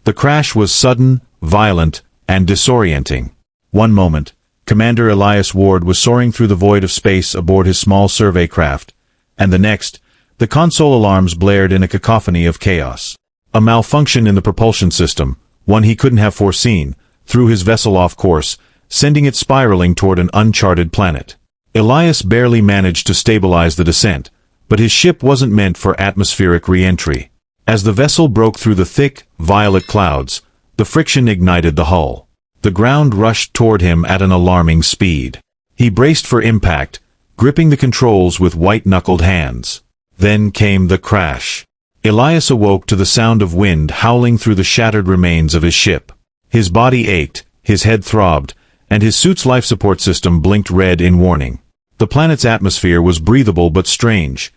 The crash was sudden, violent, and disorienting. One moment, Commander Elias Ward was soaring through the void of space aboard his small survey craft, and the next, the console alarms blared in a cacophony of chaos. A malfunction in the propulsion system, one he couldn't have foreseen, threw his vessel off course, sending it spiraling toward an uncharted planet. Elias barely managed to stabilize the descent, but his ship wasn't meant for atmospheric re-entry. As the vessel broke through the thick, violet clouds, the friction ignited the hull. The ground rushed toward him at an alarming speed. He braced for impact, gripping the controls with white-knuckled hands. Then came the crash. Elias awoke to the sound of wind howling through the shattered remains of his ship. His body ached, his head throbbed, and his suit's life support system blinked red in warning. The planet's atmosphere was breathable but strange,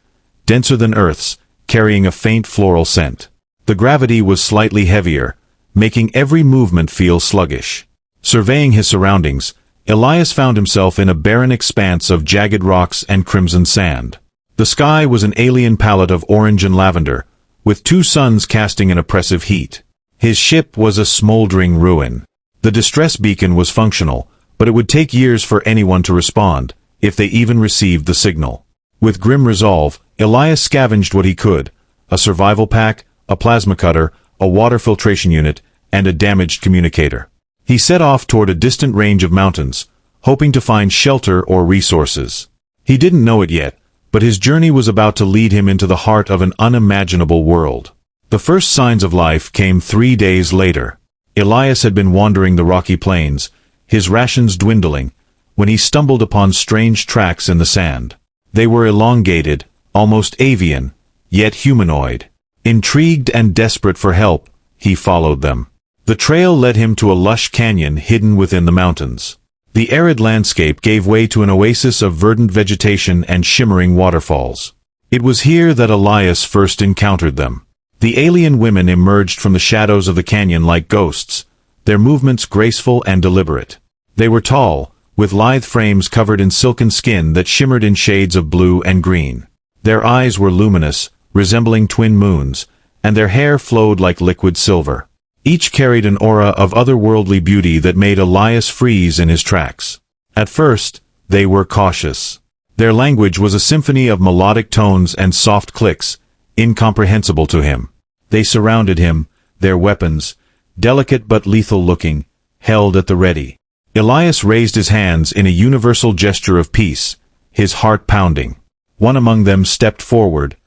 denser than Earth's, carrying a faint floral scent. The gravity was slightly heavier, making every movement feel sluggish. Surveying his surroundings, Elias found himself in a barren expanse of jagged rocks and crimson sand. The sky was an alien palette of orange and lavender, with two suns casting an oppressive heat. His ship was a smoldering ruin. The distress beacon was functional, but it would take years for anyone to respond, if they even received the signal. With grim resolve, Elias scavenged what he could: a survival pack, a plasma cutter, a water filtration unit, and a damaged communicator. He set off toward a distant range of mountains, hoping to find shelter or resources. He didn't know it yet, but his journey was about to lead him into the heart of an unimaginable world. The first signs of life came 3 days later. Elias had been wandering the rocky plains, his rations dwindling, when he stumbled upon strange tracks in the sand. They were elongated, almost avian, yet humanoid. Intrigued and desperate for help, he followed them. The trail led him to a lush canyon hidden within the mountains. The arid landscape gave way to an oasis of verdant vegetation and shimmering waterfalls. It was here that Elias first encountered them. The alien women emerged from the shadows of the canyon like ghosts, their movements graceful and deliberate. They were tall, with lithe frames covered in silken skin that shimmered in shades of blue and green. Their eyes were luminous, resembling twin moons, and their hair flowed like liquid silver. Each carried an aura of otherworldly beauty that made Elias freeze in his tracks. At first, they were cautious. Their language was a symphony of melodic tones and soft clicks, incomprehensible to him. They surrounded him, their weapons, delicate but lethal-looking, held at the ready. Elias raised his hands in a universal gesture of peace, his heart pounding. One among them stepped forward,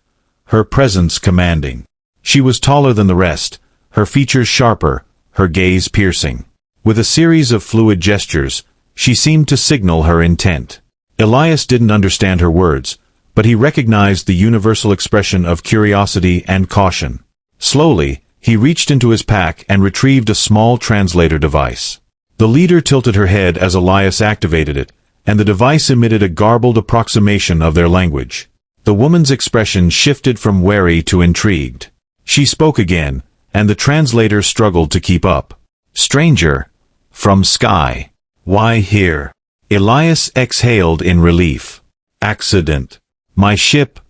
her presence commanding. She was taller than the rest, her features sharper, her gaze piercing. With a series of fluid gestures, she seemed to signal her intent. Elias didn't understand her words, but he recognized the universal expression of curiosity and caution. Slowly, he reached into his pack and retrieved a small translator device. The leader tilted her head as Elias activated it, and the device emitted a garbled approximation of their language. The woman's expression shifted from wary to intrigued. She spoke again, and the translator struggled to keep up. "Stranger. From sky. Why here?" Elias exhaled in relief. "Accident. My ship.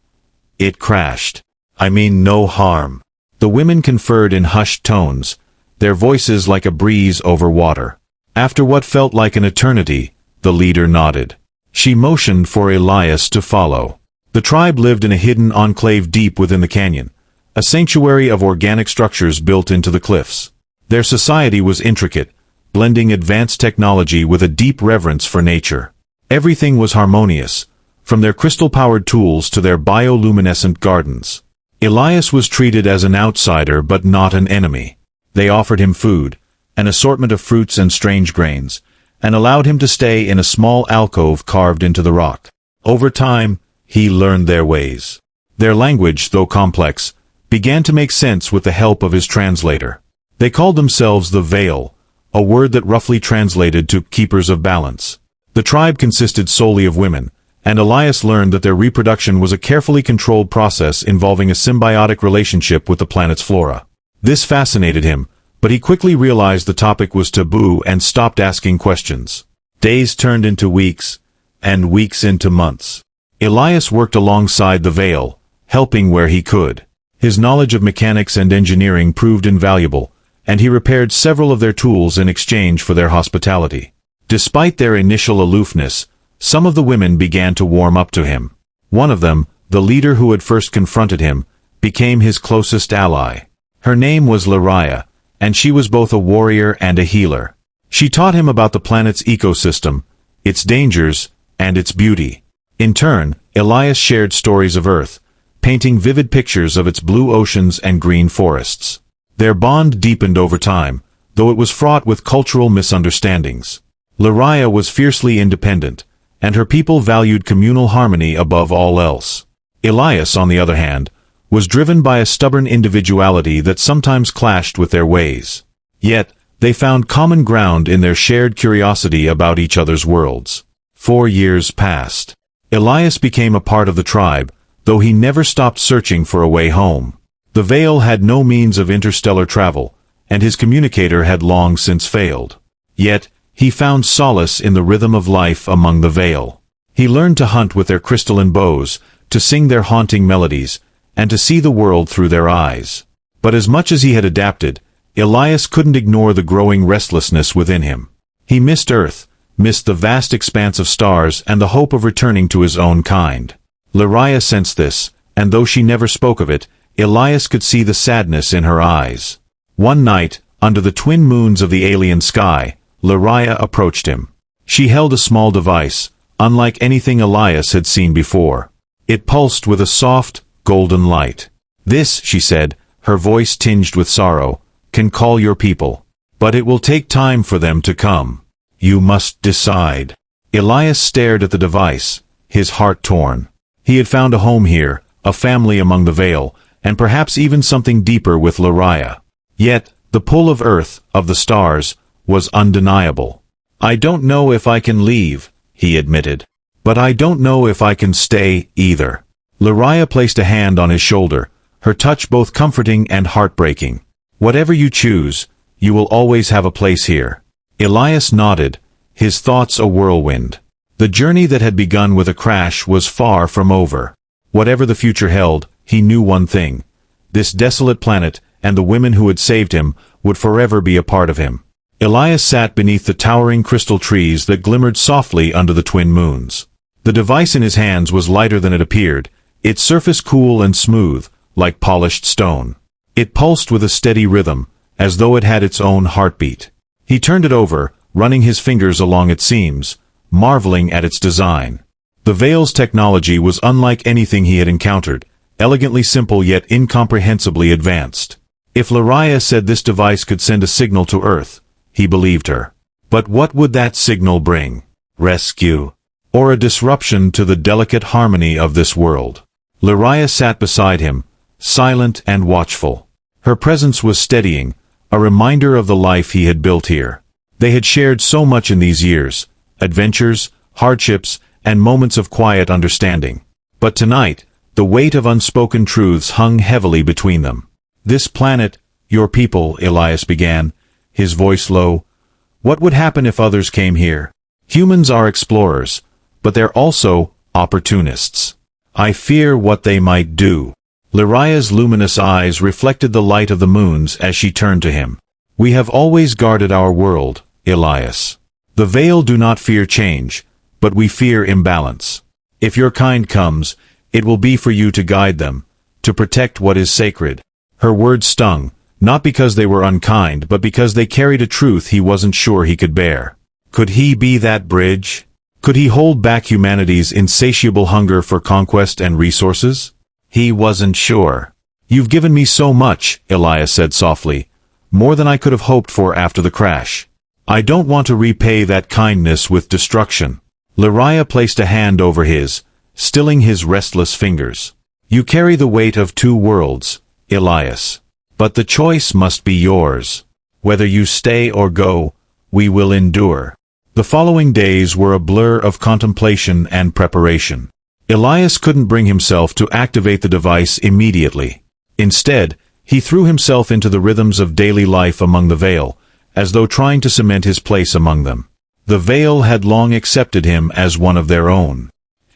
It crashed. I mean no harm." The women conferred in hushed tones, their voices like a breeze over water. After what felt like an eternity, the leader nodded. She motioned for Elias to follow. The tribe lived in a hidden enclave deep within the canyon, a sanctuary of organic structures built into the cliffs. Their society was intricate, blending advanced technology with a deep reverence for nature. Everything was harmonious, from their crystal-powered tools to their bioluminescent gardens. Elias was treated as an outsider but not an enemy. They offered him food, an assortment of fruits and strange grains, and allowed him to stay in a small alcove carved into the rock. Over time, he learned their ways. Their language, though complex, began to make sense with the help of his translator. They called themselves the Vayal, a word that roughly translated to keepers of balance. The tribe consisted solely of women, and Elias learned that their reproduction was a carefully controlled process involving a symbiotic relationship with the planet's flora. This fascinated him, but he quickly realized the topic was taboo and stopped asking questions. Days turned into weeks, and weeks into months. Elias worked alongside the Vayal, helping where he could. His knowledge of mechanics and engineering proved invaluable, and he repaired several of their tools in exchange for their hospitality. Despite their initial aloofness, some of the women began to warm up to him. One of them, the leader who had first confronted him, became his closest ally. Her name was Liraya, and she was both a warrior and a healer. She taught him about the planet's ecosystem, its dangers, and its beauty. In turn, Elias shared stories of Earth, painting vivid pictures of its blue oceans and green forests. Their bond deepened over time, though it was fraught with cultural misunderstandings. Liraya was fiercely independent, and her people valued communal harmony above all else. Elias, on the other hand, was driven by a stubborn individuality that sometimes clashed with their ways. Yet, they found common ground in their shared curiosity about each other's worlds. 4 years passed. Elias became a part of the tribe, though he never stopped searching for a way home. The Vayal had no means of interstellar travel, and his communicator had long since failed. Yet, he found solace in the rhythm of life among the Vayal. He learned to hunt with their crystalline bows, to sing their haunting melodies, and to see the world through their eyes. But as much as he had adapted, Elias couldn't ignore the growing restlessness within him. He missed Earth, missed the vast expanse of stars and the hope of returning to his own kind. Liraya sensed this, and though she never spoke of it, Elias could see the sadness in her eyes. One night, under the twin moons of the alien sky, Liraya approached him. She held a small device, unlike anything Elias had seen before. It pulsed with a soft, golden light. "This," she said, her voice tinged with sorrow, "can call your people. But it will take time for them to come. You must decide." Elias stared at the device, his heart torn. He had found a home here, a family among the Vayal, and perhaps even something deeper with Liraya. Yet, the pull of Earth, of the stars, was undeniable. "I don't know if I can leave," he admitted. "But I don't know if I can stay, either." Liraya placed a hand on his shoulder, her touch both comforting and heartbreaking. "Whatever you choose, you will always have a place here." Elias nodded, his thoughts a whirlwind. The journey that had begun with a crash was far from over. Whatever the future held, he knew one thing. This desolate planet, and the women who had saved him, would forever be a part of him. Elias sat beneath the towering crystal trees that glimmered softly under the twin moons. The device in his hands was lighter than it appeared, its surface cool and smooth, like polished stone. It pulsed with a steady rhythm, as though it had its own heartbeat. He turned it over, running his fingers along its seams, marveling at its design. The Vayal's technology was unlike anything he had encountered, elegantly simple yet incomprehensibly advanced. If Liraya said this device could send a signal to Earth, he believed her. But what would that signal bring? Rescue? Or a disruption to the delicate harmony of this world? Liraya sat beside him, silent and watchful. Her presence was steadying, a reminder of the life he had built here. They had shared so much in these years, adventures, hardships, and moments of quiet understanding. But tonight, the weight of unspoken truths hung heavily between them. "This planet, your people," Elias began, his voice low. "What would happen if others came here? Humans are explorers, but they're also opportunists. I fear what they might do." Liraya's luminous eyes reflected the light of the moons as she turned to him. "We have always guarded our world, Elias. The Vayal do not fear change, but we fear imbalance. If your kind comes, it will be for you to guide them, to protect what is sacred." Her words stung, not because they were unkind, but because they carried a truth he wasn't sure he could bear. Could he be that bridge? Could he hold back humanity's insatiable hunger for conquest and resources? He wasn't sure. "You've given me so much," Elias said softly, "more than I could have hoped for after the crash. I don't want to repay that kindness with destruction." Liraya placed a hand over his, stilling his restless fingers. "You carry the weight of two worlds, Elias. But the choice must be yours. Whether you stay or go, we will endure." The following days were a blur of contemplation and preparation. Elias couldn't bring himself to activate the device immediately. Instead, he threw himself into the rhythms of daily life among the Vayal, as though trying to cement his place among them. The Vayal had long accepted him as one of their own.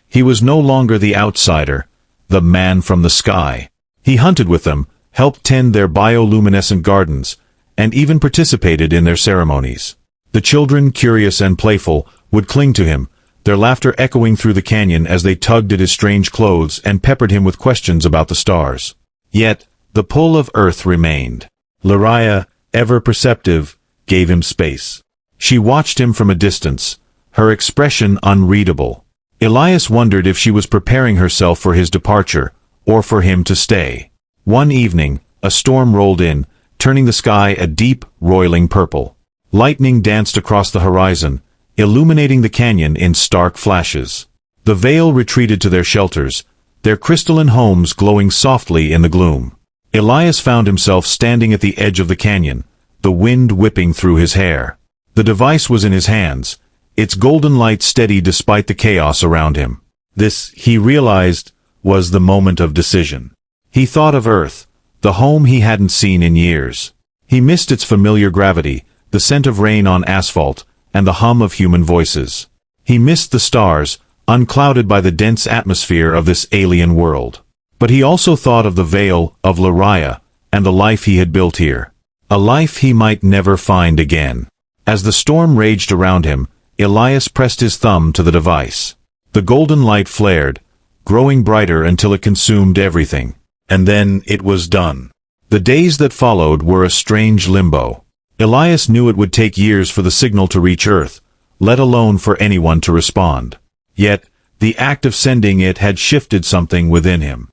He was no longer the outsider, the man from the sky. He hunted with them, helped tend their bioluminescent gardens, and even participated in their ceremonies. The children, curious and playful, would cling to him, their laughter echoing through the canyon as they tugged at his strange clothes and peppered him with questions about the stars. Yet, the pull of Earth remained. Liraya, ever perceptive, gave him space. She watched him from a distance, her expression unreadable. Elias wondered if she was preparing herself for his departure, or for him to stay. One evening, a storm rolled in, turning the sky a deep, roiling purple. Lightning danced across the horizon, illuminating the canyon in stark flashes. The Vayal retreated to their shelters, their crystalline homes glowing softly in the gloom. Elias found himself standing at the edge of the canyon, the wind whipping through his hair. The device was in his hands, its golden light steady despite the chaos around him. This, he realized, was the moment of decision. He thought of Earth, the home he hadn't seen in years. He missed its familiar gravity, the scent of rain on asphalt, and the hum of human voices. He missed the stars, unclouded by the dense atmosphere of this alien world. But he also thought of the Vayal, of Liraya, and the life he had built here. A life he might never find again. As the storm raged around him, Elias pressed his thumb to the device. The golden light flared, growing brighter until it consumed everything. And then it was done. The days that followed were a strange limbo. Elias knew it would take years for the signal to reach Earth, let alone for anyone to respond. Yet, the act of sending it had shifted something within him.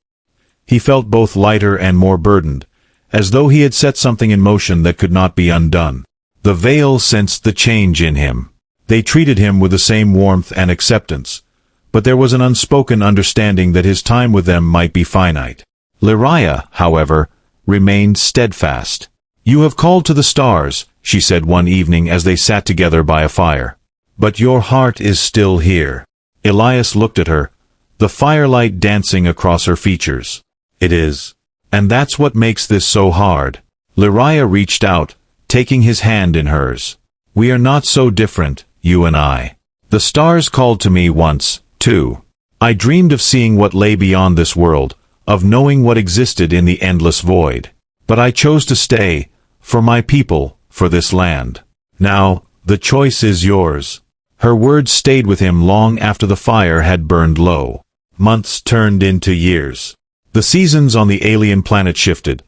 He felt both lighter and more burdened, as though he had set something in motion that could not be undone. The Vayal sensed the change in him. They treated him with the same warmth and acceptance, but there was an unspoken understanding that his time with them might be finite. Liraya, however, remained steadfast. "You have called to the stars," she said one evening as they sat together by a fire. "But your heart is still here." Elias looked at her, the firelight dancing across her features. "It is. And that's what makes this so hard." Liraya reached out, taking his hand in hers. "We are not so different, you and I. The stars called to me once, too. I dreamed of seeing what lay beyond this world, of knowing what existed in the endless void. But I chose to stay, for my people, for this land. Now, the choice is yours." Her words stayed with him long after the fire had burned low. Months turned into years. The seasons on the alien planet shifted,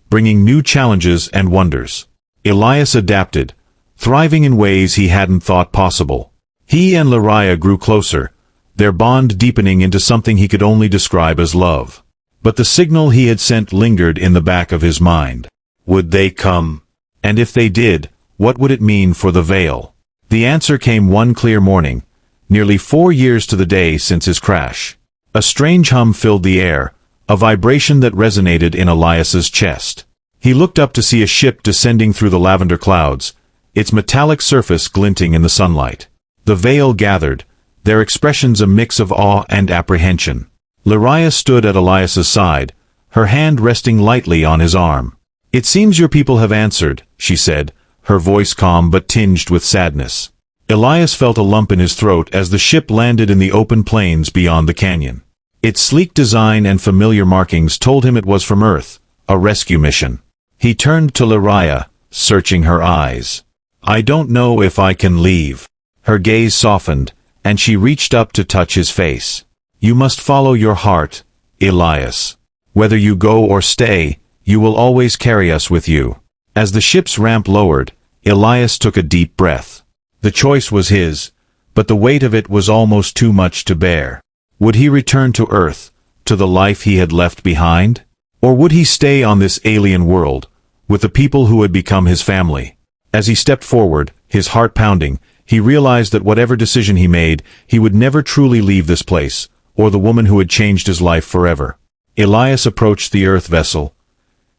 bringing new challenges and wonders. Elias adapted, thriving in ways he hadn't thought possible. He and Liraya grew closer, their bond deepening into something he could only describe as love. But the signal he had sent lingered in the back of his mind. Would they come? And if they did, what would it mean for the Vayal? The answer came one clear morning, nearly 4 years to the day since his crash. A strange hum filled the air, a vibration that resonated in Elias's chest. He looked up to see a ship descending through the lavender clouds, its metallic surface glinting in the sunlight. The Vayal gathered, their expressions a mix of awe and apprehension. Liraya stood at Elias's side, her hand resting lightly on his arm. "It seems your people have answered," she said, her voice calm but tinged with sadness. Elias felt a lump in his throat as the ship landed in the open plains beyond the canyon. Its sleek design and familiar markings told him it was from Earth, a rescue mission. He turned to Liraya, searching her eyes. "I don't know if I can leave." Her gaze softened, and she reached up to touch his face. "You must follow your heart, Elias. Whether you go or stay, you will always carry us with you." As the ship's ramp lowered, Elias took a deep breath. The choice was his, but the weight of it was almost too much to bear. Would he return to Earth, to the life he had left behind? Or would he stay on this alien world, with the people who had become his family? As he stepped forward, his heart pounding, he realized that whatever decision he made, he would never truly leave this place, or the woman who had changed his life forever. Elias approached the Earth vessel,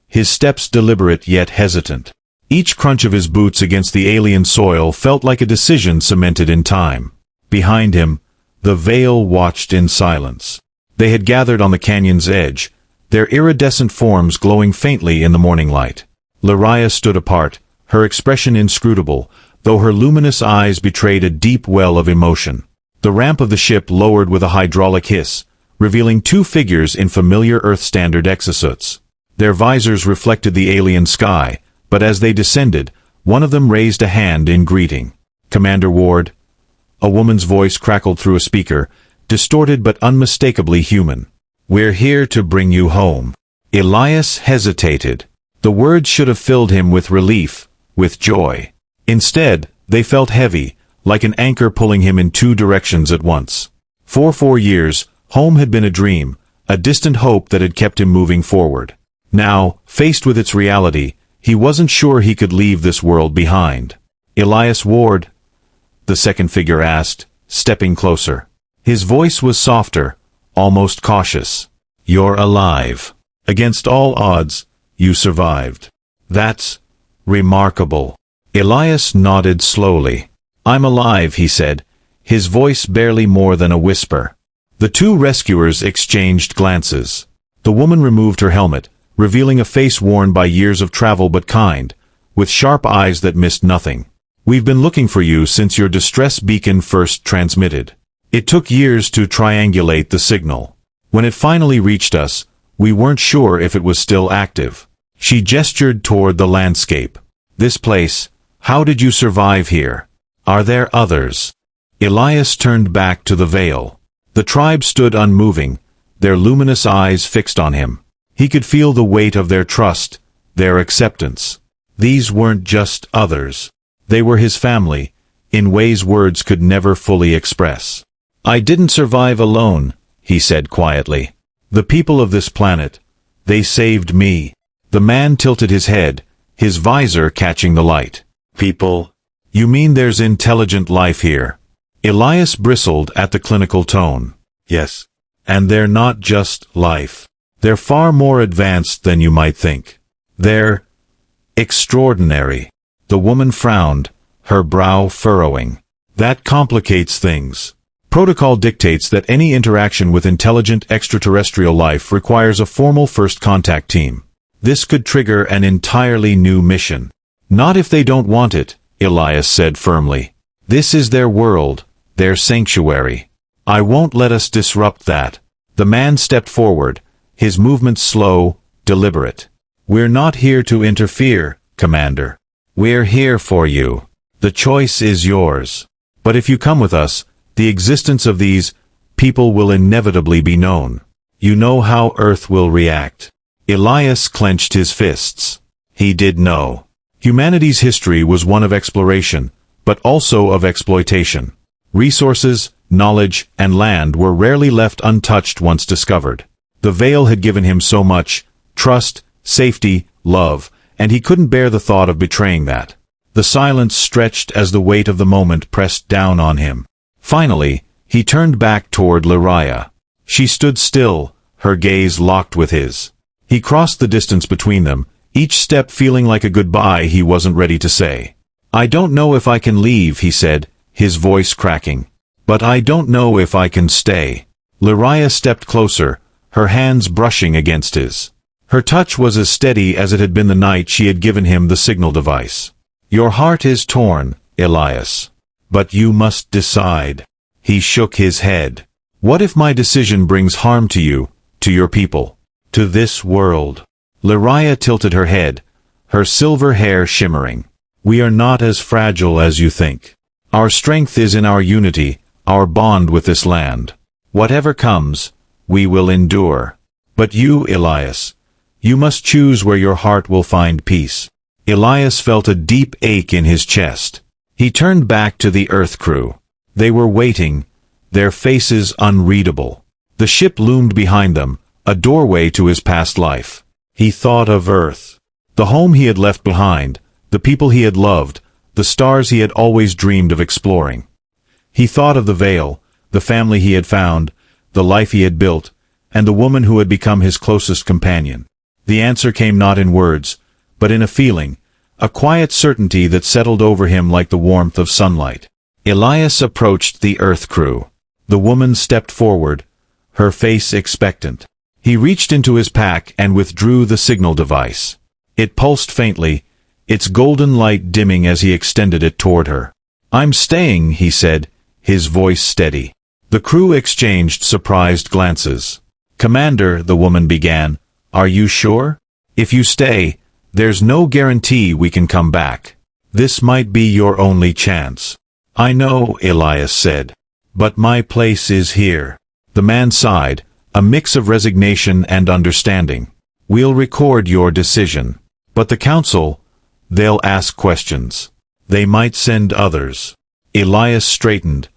his steps deliberate yet hesitant. Each crunch of his boots against the alien soil felt like a decision cemented in time. Behind him, the Vayal watched in silence. They had gathered on the canyon's edge, their iridescent forms glowing faintly in the morning light. Liraya stood apart, her expression inscrutable, though her luminous eyes betrayed a deep well of emotion. The ramp of the ship lowered with a hydraulic hiss, revealing 2 figures in familiar Earth-standard exosuits. Their visors reflected the alien sky, but as they descended, one of them raised a hand in greeting. "Commander Ward." A woman's voice crackled through a speaker, distorted but unmistakably human. "We're here to bring you home." Elias hesitated. The words should have filled him with relief, with joy. Instead, they felt heavy, like an anchor pulling him in two directions at once. For 4 years, home had been a dream, a distant hope that had kept him moving forward. Now, faced with its reality, he wasn't sure he could leave this world behind. "Elias Ward?" the second figure asked, stepping closer. His voice was softer, almost cautious. "You're alive. Against all odds, you survived. That's remarkable." Elias nodded slowly. "I'm alive," he said, his voice barely more than a whisper. The two rescuers exchanged glances. The woman removed her helmet, revealing a face worn by years of travel but kind, with sharp eyes that missed nothing. "We've been looking for you since your distress beacon first transmitted. It took years to triangulate the signal. When it finally reached us, we weren't sure if it was still active." She gestured toward the landscape. "This place, how did you survive here? Are there others?" Elias turned back to the Vayal. The tribe stood unmoving, their luminous eyes fixed on him. He could feel the weight of their trust, their acceptance. These weren't just others. They were his family, in ways words could never fully express. "I didn't survive alone," he said quietly. "The people of this planet, they saved me." The man tilted his head, his visor catching the light. "People? You mean there's intelligent life here?" Elias bristled at the clinical tone. "Yes. And they're not just life. They're far more advanced than you might think. They're extraordinary." The woman frowned, her brow furrowing. "That complicates things. Protocol dictates that any interaction with intelligent extraterrestrial life requires a formal first contact team. This could trigger an entirely new mission." "Not if they don't want it," Elias said firmly. "This is their world, their sanctuary. I won't let us disrupt that." The man stepped forward, his movements slow, deliberate. "We're not here to interfere, Commander. We're here for you. The choice is yours. But if you come with us, the existence of these people will inevitably be known. You know how Earth will react." Elias clenched his fists. He did know. Humanity's history was one of exploration, but also of exploitation. Resources, knowledge, and land were rarely left untouched once discovered. The Vayal had given him so much: trust, safety, love, and he couldn't bear the thought of betraying that. The silence stretched as the weight of the moment pressed down on him. Finally, he turned back toward Liraya. She stood still, her gaze locked with his. He crossed the distance between them, each step feeling like a goodbye he wasn't ready to say. "I don't know if I can leave," he said, his voice cracking. "But I don't know if I can stay." Liraya stepped closer, her hands brushing against his. Her touch was as steady as it had been the night she had given him the signal device. "Your heart is torn, Elias. But you must decide." He shook his head. "What if my decision brings harm to you, to your people, to this world?" Liraya tilted her head, her silver hair shimmering. "We are not as fragile as you think. Our strength is in our unity, our bond with this land. Whatever comes, we will endure. But you, Elias, you must choose where your heart will find peace." Elias felt a deep ache in his chest. He turned back to the Earth crew. They were waiting, their faces unreadable. The ship loomed behind them, a doorway to his past life. He thought of Earth, the home he had left behind, the people he had loved, the stars he had always dreamed of exploring. He thought of the Vayal, the family he had found, the life he had built, and the woman who had become his closest companion. The answer came not in words, but in a feeling, a quiet certainty that settled over him like the warmth of sunlight. Elias approached the Earth crew. The woman stepped forward, her face expectant. He reached into his pack and withdrew the signal device. It pulsed faintly, its golden light dimming as he extended it toward her. "I'm staying," he said, his voice steady. The crew exchanged surprised glances. "Commander," the woman began, "are you sure? If you stay, There's no guarantee we can come back. This might be your only chance. I know, Elias said. But my place is here. The man sighed, a mix of resignation and understanding. We'll record your decision. But the council, they'll ask questions. They might send others. Elias straightened,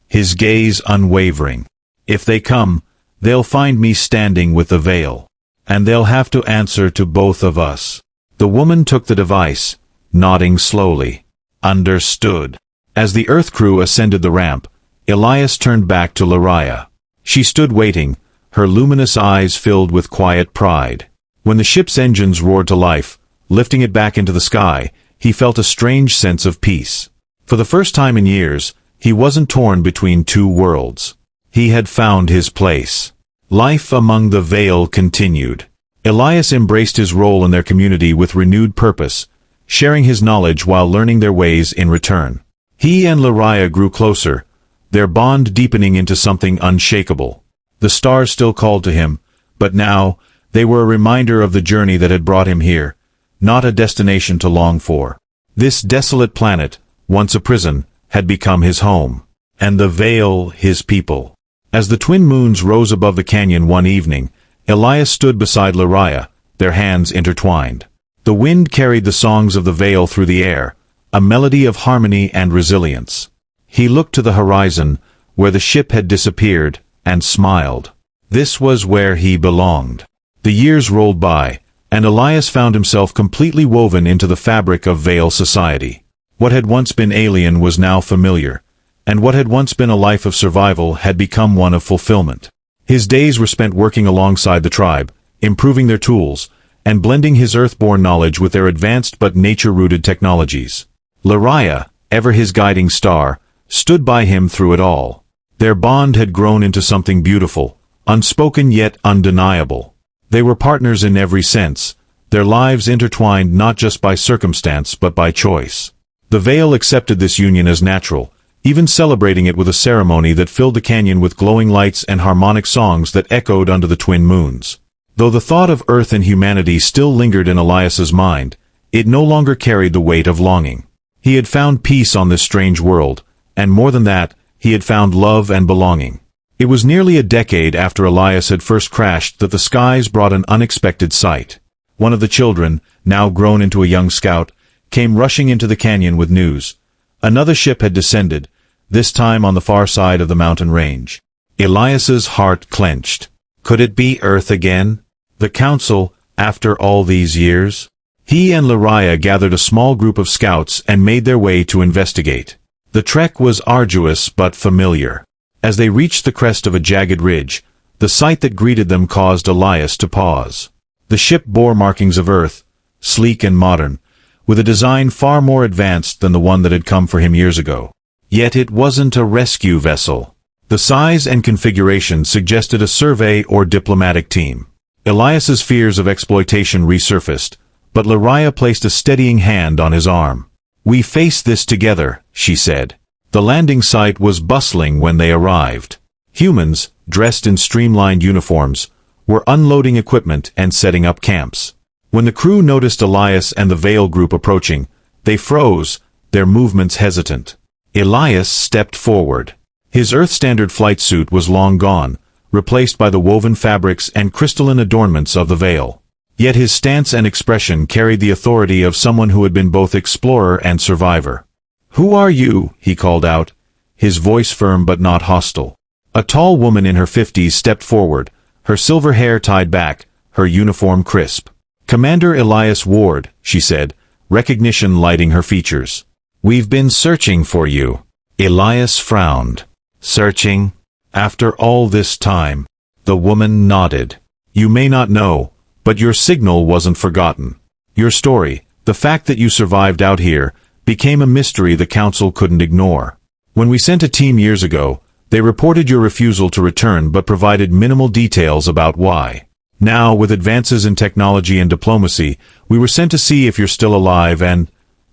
his gaze unwavering. If they come, they'll find me standing with the Vayal. And they'll have to answer to both of us. The woman took the device, nodding slowly. Understood. As the Earth crew ascended the ramp, Elias turned back to Liraya. She stood waiting, her luminous eyes filled with quiet pride. When the ship's engines roared to life, lifting it back into the sky, he felt a strange sense of peace. For the first time in years, he wasn't torn between two worlds. He had found his place. Life among the Vayal continued. Elias embraced his role in their community with renewed purpose, sharing his knowledge while learning their ways in return. He and Liraya grew closer, their bond deepening into something unshakable. The stars still called to him, but now, they were a reminder of the journey that had brought him here, not a destination to long for. This desolate planet, once a prison, had become his home, and the Vayal his people. As the twin moons rose above the canyon one evening, Elias stood beside Liraya, their hands intertwined. The wind carried the songs of the Vayal through the air, a melody of harmony and resilience. He looked to the horizon, where the ship had disappeared, and smiled. This was where he belonged. The years rolled by, and Elias found himself completely woven into the fabric of Vayal society. What had once been alien was now familiar, and what had once been a life of survival had become one of fulfillment. His days were spent working alongside the tribe, improving their tools, and blending his earthborn knowledge with their advanced but nature-rooted technologies. Liraya, ever his guiding star, stood by him through it all. Their bond had grown into something beautiful, unspoken yet undeniable. They were partners in every sense, their lives intertwined not just by circumstance but by choice. The Vayal accepted this union as natural, even celebrating it with a ceremony that filled the canyon with glowing lights and harmonic songs that echoed under the twin moons. Though the thought of Earth and humanity still lingered in Elias's mind, it no longer carried the weight of longing. He had found peace on this strange world, and more than that, he had found love and belonging. It was nearly a decade after Elias had first crashed that the skies brought an unexpected sight. One of the children, now grown into a young scout, came rushing into the canyon with news. Another ship had descended, this time on the far side of the mountain range. Elias's heart clenched. Could it be Earth again? The council, after all these years? He and Liraya gathered a small group of scouts and made their way to investigate. The trek was arduous but familiar. As they reached the crest of a jagged ridge, the sight that greeted them caused Elias to pause. The ship bore markings of Earth, sleek and modern, with a design far more advanced than the one that had come for him years ago. Yet it wasn't a rescue vessel. The size and configuration suggested a survey or diplomatic team. Elias's fears of exploitation resurfaced, but Liraya placed a steadying hand on his arm. "We face this together," she said. The landing site was bustling when they arrived. Humans, dressed in streamlined uniforms, were unloading equipment and setting up camps. When the crew noticed Elias and the Vayal group approaching, they froze, their movements hesitant. Elias stepped forward. His Earth-standard flight suit was long gone, replaced by the woven fabrics and crystalline adornments of the Vayal. Yet his stance and expression carried the authority of someone who had been both explorer and survivor. "Who are you?" he called out, his voice firm but not hostile. A tall woman in her 50s stepped forward, her silver hair tied back, her uniform crisp. "Commander Elias Ward," she said, recognition lighting her features. "We've been searching for you." Elias frowned. "Searching? After all this time?" The woman nodded. "You may not know, but your signal wasn't forgotten. Your story, the fact that you survived out here, became a mystery the council couldn't ignore. When we sent a team years ago, they reported your refusal to return but provided minimal details about why. Now, with advances in technology and diplomacy, we were sent to see if you're still alive and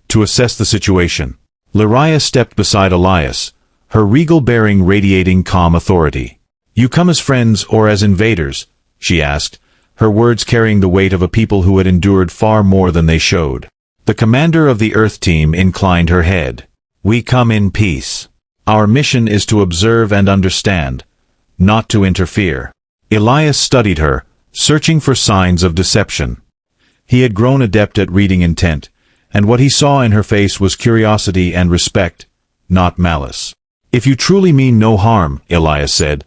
to assess the situation." Liraya stepped beside Elias, her regal bearing radiating calm authority. "You come as friends or as invaders?" she asked, her words carrying the weight of a people who had endured far more than they showed. The commander of the Earth team inclined her head. "We come in peace. Our mission is to observe and understand, not to interfere." Elias studied her, searching for signs of deception. He had grown adept at reading intent, and what he saw in her face was curiosity and respect, not malice. "If you truly mean no harm," Elias said,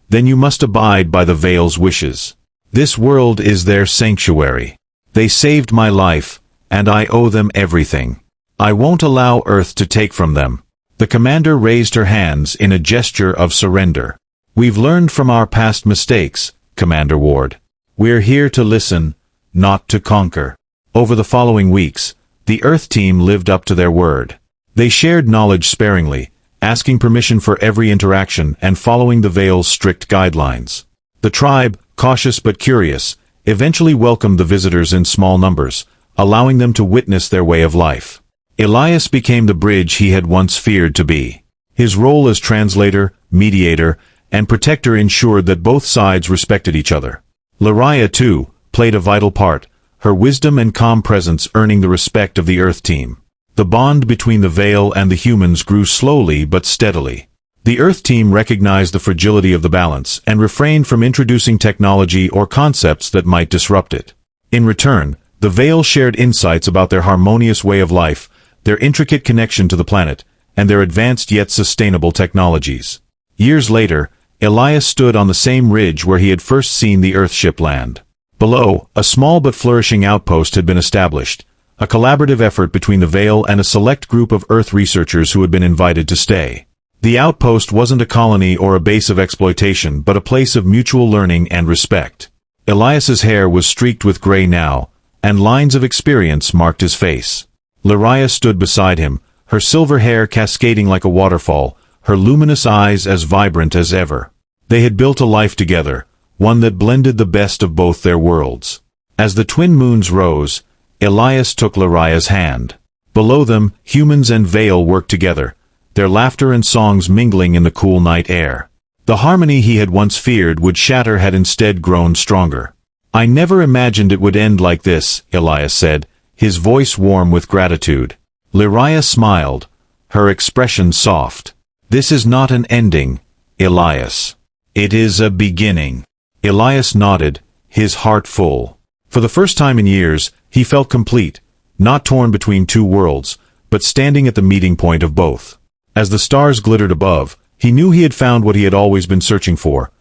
"then you must abide by the Vayal's wishes. This world is their sanctuary. They saved my life, and I owe them everything. I won't allow Earth to take from them." The commander raised her hands in a gesture of surrender. "We've learned from our past mistakes, Commander Ward. We're here to listen, not to conquer." Over the following weeks, the Earth team lived up to their word. They shared knowledge sparingly, asking permission for every interaction and following the Vayal's strict guidelines. The tribe, cautious but curious, eventually welcomed the visitors in small numbers, allowing them to witness their way of life. Elias became the bridge he had once feared to be. His role as translator, mediator, and protector ensured that both sides respected each other. Liraya, too, played a vital part, her wisdom and calm presence earning the respect of the Earth team. The bond between the Vayal and the humans grew slowly but steadily. The Earth team recognized the fragility of the balance and refrained from introducing technology or concepts that might disrupt it. In return, the Vayal shared insights about their harmonious way of life, their intricate connection to the planet, and their advanced yet sustainable technologies. Years later, Elias stood on the same ridge where he had first seen the Earthship land. Below, a small but flourishing outpost had been established, a collaborative effort between the Vayal and a select group of Earth researchers who had been invited to stay. The outpost wasn't a colony or a base of exploitation, but a place of mutual learning and respect. Elias's hair was streaked with gray now, and lines of experience marked his face. Liraya stood beside him, her silver hair cascading like a waterfall, her luminous eyes as vibrant as ever. They had built a life together, one that blended the best of both their worlds. As the twin moons rose, Elias took Liraya's hand. Below them, humans and Vayal worked together, their laughter and songs mingling in the cool night air. The harmony he had once feared would shatter had instead grown stronger. "I never imagined it would end like this," Elias said, his voice warm with gratitude. Liraya smiled, her expression soft. "This is not an ending, Elias. It is a beginning." Elias nodded, his heart full. For the first time in years, he felt complete, not torn between two worlds, but standing at the meeting point of both. As the stars glittered above, he knew he had found what he had always been searching for.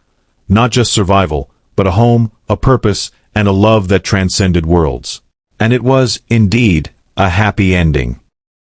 Not just survival, but a home, a purpose, and a love that transcended worlds. And it was, indeed, a happy ending.